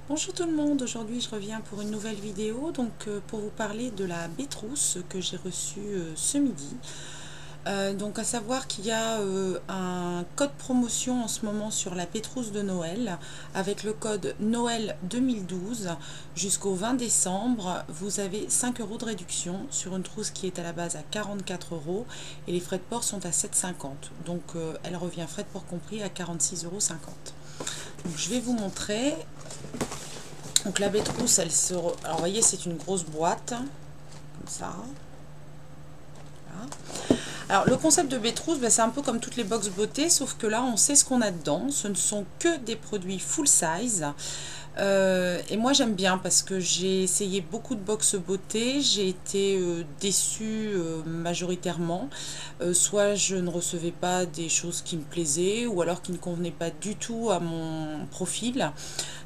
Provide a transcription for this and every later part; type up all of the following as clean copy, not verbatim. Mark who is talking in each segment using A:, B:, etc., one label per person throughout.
A: Bonjour tout le monde, aujourd'hui je reviens pour une nouvelle vidéo, pour vous parler de la Bétrousse que j'ai reçue ce midi. Donc à savoir qu'il y a un code promotion en ce moment sur la Pétrousse de Noël avec le code Noël 2012 jusqu'au 20 décembre. Vous avez 5 € de réduction sur une trousse qui est à la base à 44 € et les frais de port sont à 7,50 €. Donc elle revient frais de port compris à 46,50 €. Donc je vais vous montrer. Donc la Bétrousse, elle se... Alors vous voyez, c'est une grosse boîte, comme ça. Voilà. Alors le concept de Bétrousse, c'est un peu comme toutes les box beauté, sauf que là on sait ce qu'on a dedans. Ce ne sont que des produits full size. Et moi j'aime bien parce que j'ai essayé beaucoup de box beauté, j'ai été déçue majoritairement, soit je ne recevais pas des choses qui me plaisaient ou alors qui ne convenaient pas du tout à mon profil.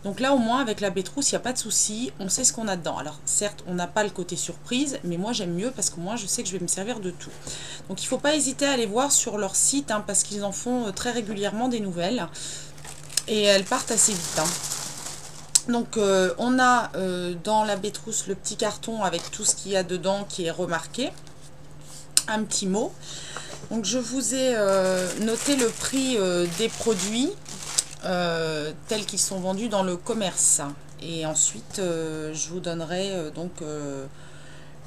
A: Donc là au moins avec la Bétrousse il n'y a pas de souci, on sait ce qu'on a dedans. Alors certes on n'a pas le côté surprise, mais moi j'aime mieux parce que moi je sais que je vais me servir de tout. Donc il ne faut pas hésiter à aller voir sur leur site parce qu'ils en font très régulièrement des nouvelles et elles partent assez vite. Donc on a dans la Bétrousse le petit carton avec tout ce qu'il y a dedans qui est remarqué. Un petit mot. Donc je vous ai noté le prix des produits tels qu'ils sont vendus dans le commerce. Et ensuite je vous donnerai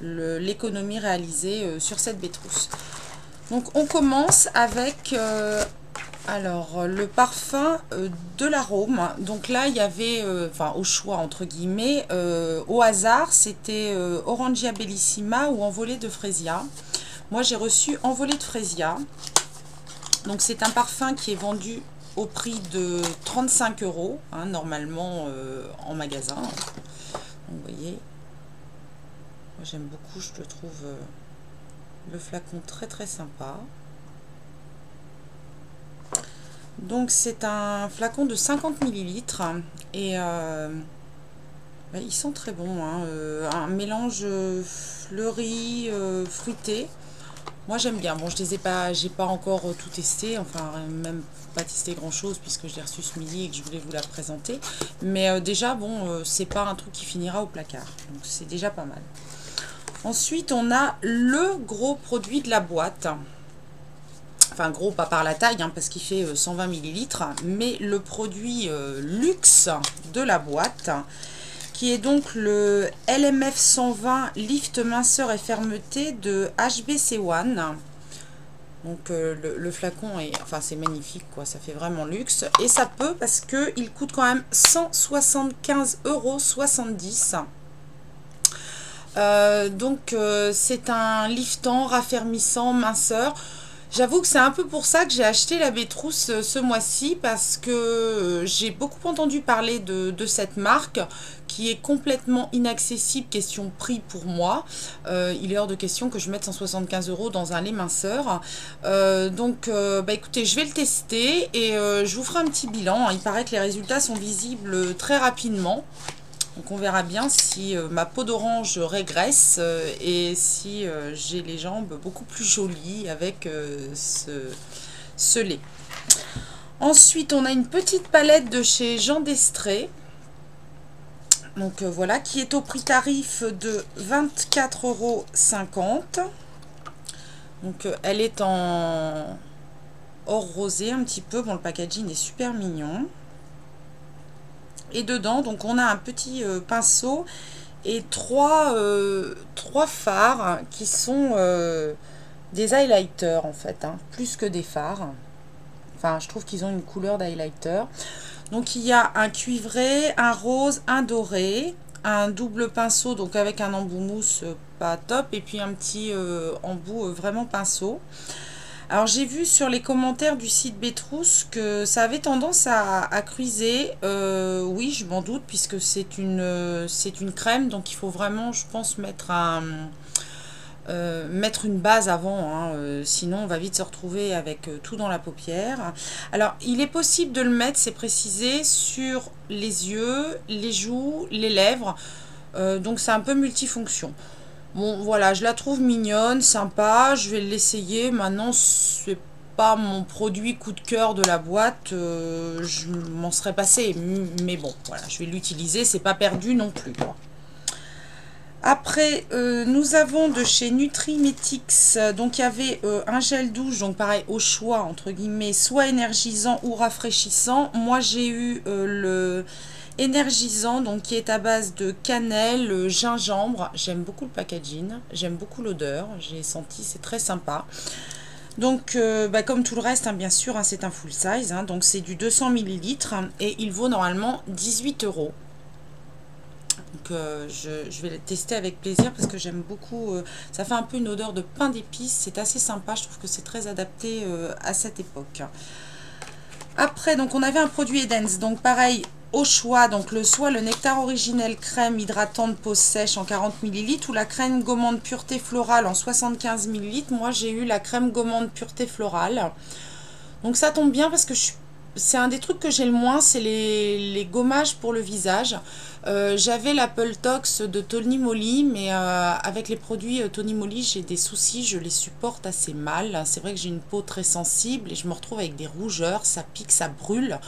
A: l'économie réalisée sur cette Bétrousse. Donc on commence avec... alors, le parfum de l'arôme, donc là il y avait, enfin au choix entre guillemets, au hasard, c'était Orangia Bellissima ou Envolée de Fresia. Moi j'ai reçu Envolée de Fresia, donc c'est un parfum qui est vendu au prix de 35 € normalement en magasin. Donc, vous voyez, moi j'aime beaucoup, je le trouve le flacon très très sympa. Donc c'est un flacon de 50 ml et ils sont très bons, un mélange fleuri, fruité. Moi j'aime bien. Bon, j'ai pas encore tout testé, enfin même pas testé grand chose puisque je l'ai reçu ce midi et que je voulais vous la présenter. Mais déjà bon, c'est pas un truc qui finira au placard, donc c'est déjà pas mal. Ensuite on a le gros produit de la boîte. Enfin gros, pas par la taille, parce qu'il fait 120 ml, mais le produit luxe de la boîte, qui est donc le LMF 120 Lift Minceur et Fermeté de HBC1. Donc le flacon est, enfin c'est magnifique quoi, ça fait vraiment luxe. Et ça peut parce qu'il coûte quand même 175,70 €. Donc c'est un liftant, raffermissant, minceur. J'avoue que c'est un peu pour ça que j'ai acheté la Bétrousse ce mois-ci, parce que j'ai beaucoup entendu parler de cette marque qui est complètement inaccessible question prix pour moi. Il est hors de question que je mette 175 € dans un lait minceur. Écoutez, je vais le tester et je vous ferai un petit bilan. Il paraît que les résultats sont visibles très rapidement. Donc on verra bien si ma peau d'orange régresse et si j'ai les jambes beaucoup plus jolies avec ce lait. Ensuite on a une petite palette de chez Jean d'Estrée. Donc voilà, qui est au prix tarif de 24,50 €. Donc elle est en or rosé un petit peu. Bon, le packaging est super mignon. Et dedans, donc on a un petit pinceau et trois fards qui sont des highlighters en fait, plus que des fards. Enfin, je trouve qu'ils ont une couleur d'highlighter. Donc il y a un cuivré, un rose, un doré, un double pinceau, donc avec un embout mousse pas top, et puis un petit embout vraiment pinceau. Alors j'ai vu sur les commentaires du site Bétrousse que ça avait tendance à cruiser. Oui, je m'en doute puisque c'est une crème, donc il faut vraiment, je pense, mettre une base avant, sinon on va vite se retrouver avec tout dans la paupière. Alors il est possible de le mettre, c'est précisé, sur les yeux, les joues, les lèvres, donc c'est un peu multifonction. Bon voilà, je la trouve mignonne, sympa, je vais l'essayer. Maintenant c'est pas mon produit coup de cœur de la boîte, je m'en serais passé. Mais bon, voilà, je vais l'utiliser, c'est pas perdu non plus, quoi. Après, nous avons de chez Nutrimetics, donc il y avait un gel douche, donc pareil, au choix, entre guillemets, soit énergisant ou rafraîchissant. Moi, j'ai eu le énergisant, donc qui est à base de cannelle, gingembre. J'aime beaucoup le packaging, j'aime beaucoup l'odeur, j'ai senti, c'est très sympa. Donc, comme tout le reste, hein, bien sûr, hein, c'est un full size, hein, donc c'est du 200 millilitres et il vaut normalement 18 euros. Donc je vais le tester avec plaisir parce que j'aime beaucoup, ça fait un peu une odeur de pain d'épices, c'est assez sympa, je trouve que c'est très adapté à cette époque. Après, donc on avait un produit Edens, donc pareil, au choix, donc soit le nectar originel crème hydratante pose sèche en 40 millilitres ou la crème gommande pureté florale en 75 millilitres. Moi j'ai eu la crème gommande pureté florale. Donc ça tombe bien parce que c'est un des trucs que j'ai le moins, c'est les gommages pour le visage. J'avais l'Apple Tox de Tony Moly, mais avec les produits Tony Moly, j'ai des soucis, je les supporte assez mal. C'est vrai que j'ai une peau très sensible et je me retrouve avec des rougeurs, ça pique, ça brûle.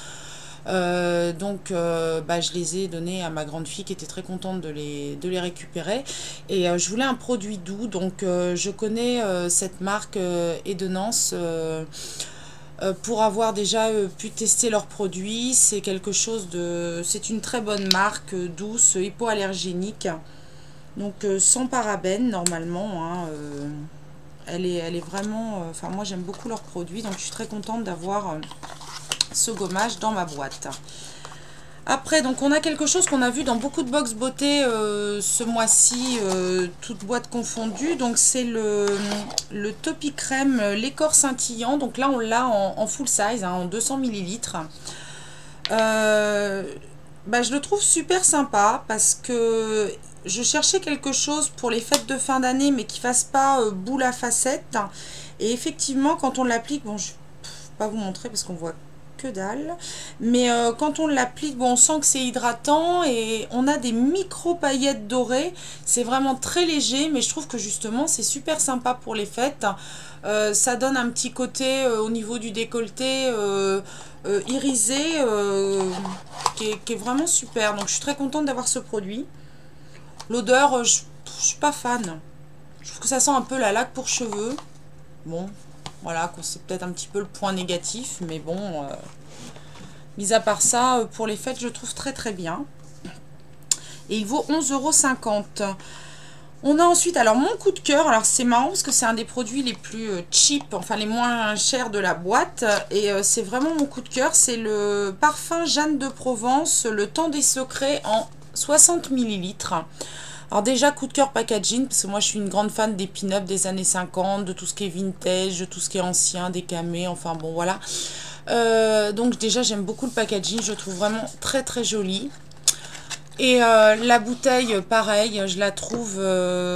A: Je les ai donnés à ma grande fille qui était très contente de les récupérer. Et je voulais un produit doux, donc je connais cette marque Edenance. Pour avoir déjà pu tester leurs produits, c'est quelque chose de, c'est une très bonne marque, douce, hypoallergénique, donc sans parabènes normalement, hein, elle est vraiment, enfin moi j'aime beaucoup leurs produits, donc je suis très contente d'avoir ce gommage dans ma boîte. Après, donc on a quelque chose qu'on a vu dans beaucoup de box beauté ce mois-ci, toutes boîtes confondues. Donc c'est le Topi Crème l'écorce scintillant. Donc là on l'a en full size, hein, en 200 millilitres. Je le trouve super sympa parce que je cherchais quelque chose pour les fêtes de fin d'année mais qui fasse pas boule à facettes. Et effectivement quand on l'applique, bon je ne vais pas vous montrer parce qu'on voit que dalle, mais quand on l'applique, bon, on sent que c'est hydratant et on a des micro paillettes dorées. C'est vraiment très léger, mais je trouve que justement c'est super sympa pour les fêtes. Ça donne un petit côté au niveau du décolleté irisé qui est vraiment super, donc je suis très contente d'avoir ce produit. L'odeur, je suis pas fan, je trouve que ça sent un peu la laque pour cheveux. Bon, voilà, c'est peut-être un petit peu le point négatif, mais bon, mis à part ça, pour les fêtes, je trouve très très bien. Et il vaut 11,50 €. On a ensuite, alors mon coup de cœur, alors c'est marrant parce que c'est un des produits les plus cheap, enfin les moins chers de la boîte. Et c'est vraiment mon coup de cœur, c'est le parfum Jeanne de Provence, le temps des secrets en 60 millilitres. Alors déjà, coup de cœur packaging, parce que moi je suis une grande fan des pin-up des années 50, de tout ce qui est vintage, de tout ce qui est ancien, des camés, enfin bon voilà. Donc déjà j'aime beaucoup le packaging, je trouve vraiment très très joli. Et la bouteille, pareil, je la trouve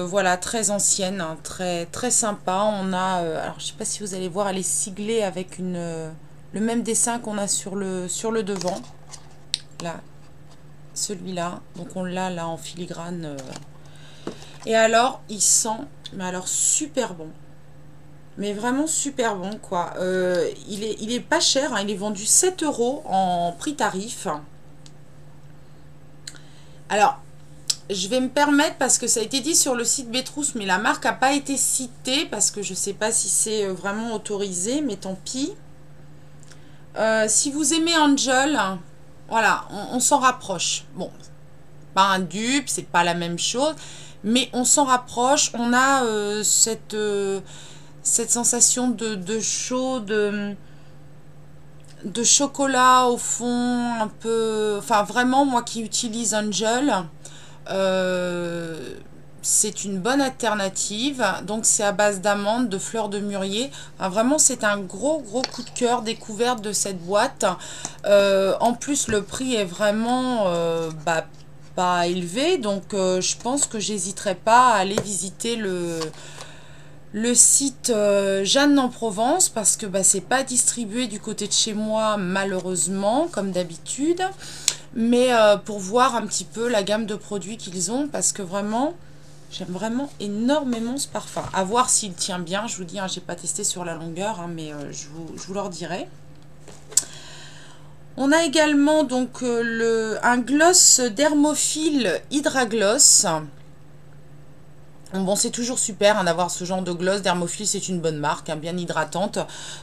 A: voilà, très ancienne, hein, très, très sympa. On a, alors je sais pas si vous allez voir, elle est siglée avec le même dessin qu'on a sur le devant. Là, celui-là, donc on l'a là en filigrane. Et alors il sent, mais alors super bon, mais vraiment super bon quoi. Il est pas cher, hein, il est vendu 7 € en prix tarif. Alors je vais me permettre, parce que ça a été dit sur le site Bétrousse, mais la marque n'a pas été citée parce que je sais pas si c'est vraiment autorisé, mais tant pis. Si vous aimez Angel, voilà, on s'en rapproche. Bon, pas un dupe, c'est pas la même chose, mais on s'en rapproche. On a cette sensation de chaud, de chocolat au fond, un peu... Enfin, vraiment, moi qui utilise Angel, c'est une bonne alternative. Donc, c'est à base d'amandes, de fleurs de mûrier. Enfin, vraiment, c'est un gros coup de cœur découverte de cette boîte. En plus, le prix est vraiment... pas élevé, donc je pense que j'hésiterai pas à aller visiter le site Jeanne en Provence, parce que c'est pas distribué du côté de chez moi malheureusement comme d'habitude, mais pour voir un petit peu la gamme de produits qu'ils ont, parce que vraiment J'aime vraiment énormément ce parfum. À voir s'il tient bien. Je vous dis, hein, j'ai pas testé sur la longueur, hein, mais je vous le redirai. On a également donc un gloss Dermophile Hydra Gloss. Bon, c'est toujours super hein, d'avoir ce genre de gloss. Dermophile, c'est une bonne marque, hein, bien hydratante.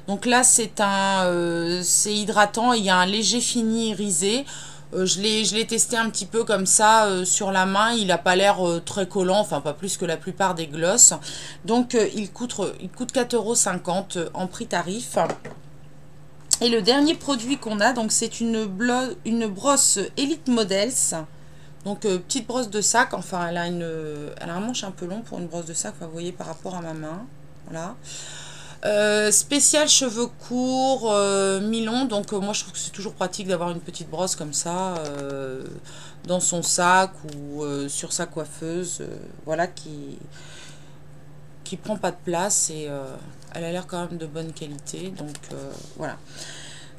A: Donc là, c'est hydratant. Il y a un léger fini irisé. Je l'ai testé un petit peu comme ça sur la main. Il n'a pas l'air très collant, enfin pas plus que la plupart des gloss. Donc il coûte 4,50 € en prix tarif. Et le dernier produit qu'on a, donc c'est une brosse Elite Models. Donc petite brosse de sac, enfin elle a un manche un peu long pour une brosse de sac, enfin, vous voyez par rapport à ma main. Voilà. Spécial cheveux courts, mi-long, donc moi je trouve que c'est toujours pratique d'avoir une petite brosse comme ça dans son sac ou sur sa coiffeuse, voilà, qui prend pas de place et elle a l'air quand même de bonne qualité, donc voilà.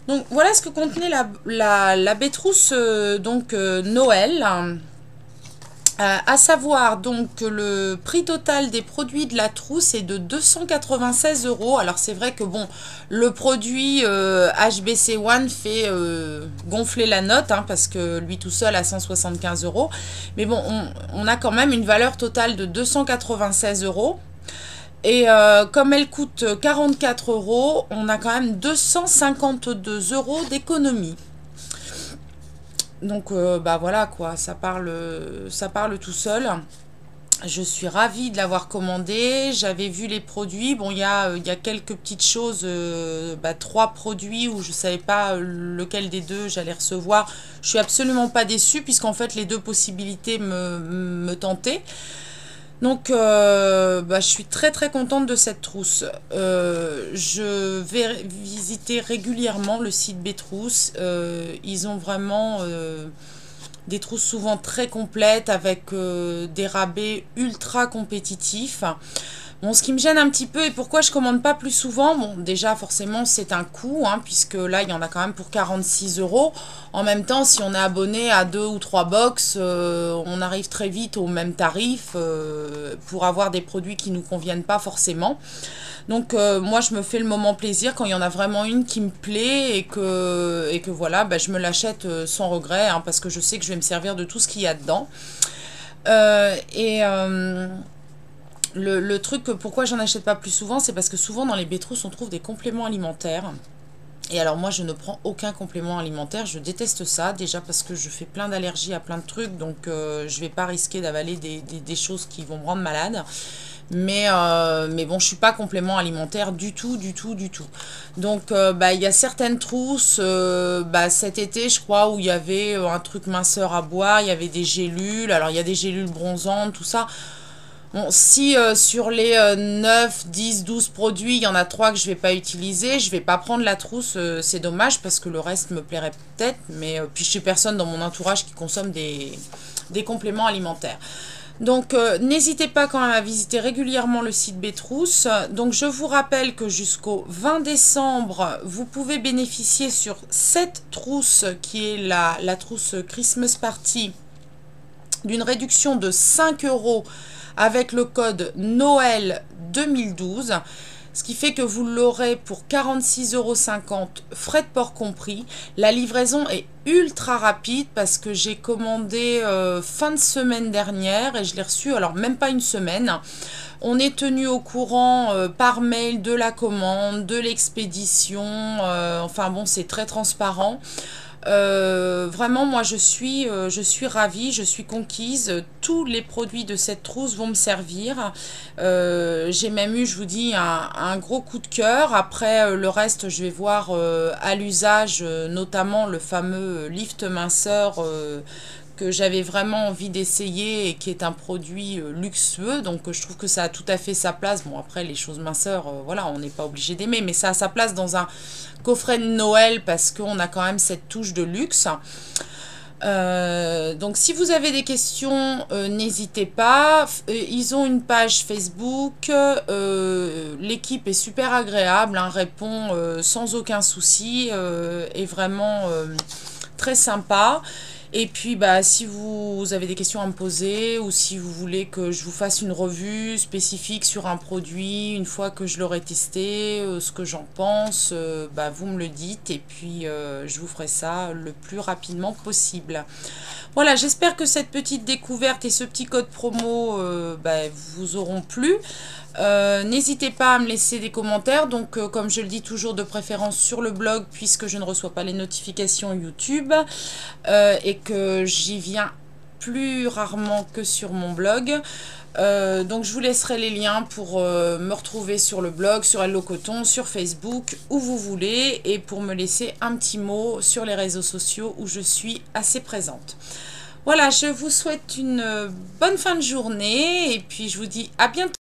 A: Donc voilà ce que contenait la baie-trousse Noël. À savoir donc que le prix total des produits de la trousse est de 296 €. Alors c'est vrai que bon, le produit HBC One fait gonfler la note, hein, parce que lui tout seul a 175 €. Mais bon, on a quand même une valeur totale de 296 €. Et comme elle coûte 44 €, on a quand même 252 € d'économie. Donc bah voilà quoi, ça parle tout seul. Je suis ravie de l'avoir commandé. J'avais vu les produits. Bon, il y a quelques petites choses, 3 produits où je ne savais pas lequel des deux j'allais recevoir. Je suis absolument pas déçue puisqu'en fait les deux possibilités me tentaient. Donc, je suis très très contente de cette trousse. Je vais visiter régulièrement le site Bétrousse. Ils ont vraiment des trousses souvent très complètes avec des rabais ultra compétitifs. Bon, ce qui me gêne un petit peu et pourquoi je commande pas plus souvent, bon, déjà forcément c'est un coût, hein, puisque là il y en a quand même pour 46 €. En même temps, si on est abonné à 2 ou 3 box, on arrive très vite au même tarif pour avoir des produits qui nous conviennent pas forcément. Donc moi je me fais le moment plaisir quand il y en a vraiment une qui me plaît et que voilà, je me l'achète sans regret, hein, parce que je sais que je vais me servir de tout ce qu'il y a dedans. Le truc, pourquoi j'en achète pas plus souvent, c'est parce que souvent dans les Bétrousses on trouve des compléments alimentaires. Et alors moi je ne prends aucun complément alimentaire, je déteste ça, déjà parce que je fais plein d'allergies à plein de trucs, donc je vais pas risquer d'avaler des choses qui vont me rendre malade. Mais bon, je suis pas complément alimentaire du tout. Donc il y a certaines trousses, cet été je crois, où il y avait un truc minceur à boire, il y avait des gélules, alors il y a des gélules bronzantes, tout ça. Bon, si sur les 9, 10, 12 produits, il y en a 3 que je ne vais pas utiliser, je ne vais pas prendre la trousse, c'est dommage parce que le reste me plairait peut-être, mais puis je suis personne dans mon entourage qui consomme des compléments alimentaires. Donc n'hésitez pas quand même à visiter régulièrement le site Bétrousse. Donc je vous rappelle que jusqu'au 20 décembre, vous pouvez bénéficier sur cette trousse qui est la trousse Christmas Party d'une réduction de 5 € avec le code Noël 2012, ce qui fait que vous l'aurez pour 46,50 €, frais de port compris. La livraison est ultra rapide parce que j'ai commandé fin de semaine dernière et je l'ai reçu, alors même pas une semaine. On est tenu au courant par mail de la commande, de l'expédition, enfin bon, c'est très transparent. Vraiment moi je suis ravie, je suis conquise. Tous les produits de cette trousse vont me servir. J'ai même eu, je vous dis, un gros coup de cœur. Après le reste je vais voir à l'usage, notamment le fameux lift minceur que j'avais vraiment envie d'essayer et qui est un produit luxueux, donc je trouve que ça a tout à fait sa place. Bon, après les choses minceurs, voilà, on n'est pas obligé d'aimer, mais ça a sa place dans un coffret de Noël parce qu'on a quand même cette touche de luxe. Donc si vous avez des questions, n'hésitez pas. Ils ont une page Facebook, l'équipe est super agréable, hein, répond sans aucun souci, est vraiment très sympa. Et puis, bah, si vous avez des questions à me poser ou si vous voulez que je vous fasse une revue spécifique sur un produit, une fois que je l'aurai testé, ce que j'en pense, bah, vous me le dites et puis je vous ferai ça le plus rapidement possible. Voilà, j'espère que cette petite découverte et ce petit code promo bah, vous auront plu. N'hésitez pas à me laisser des commentaires, donc comme je le dis toujours de préférence sur le blog puisque je ne reçois pas les notifications YouTube et que j'y viens plus rarement que sur mon blog. Donc je vous laisserai les liens pour me retrouver sur le blog, sur Hello Coton, sur Facebook, où vous voulez, et pour me laisser un petit mot sur les réseaux sociaux où je suis assez présente. Voilà, je vous souhaite une bonne fin de journée et puis je vous dis à bientôt.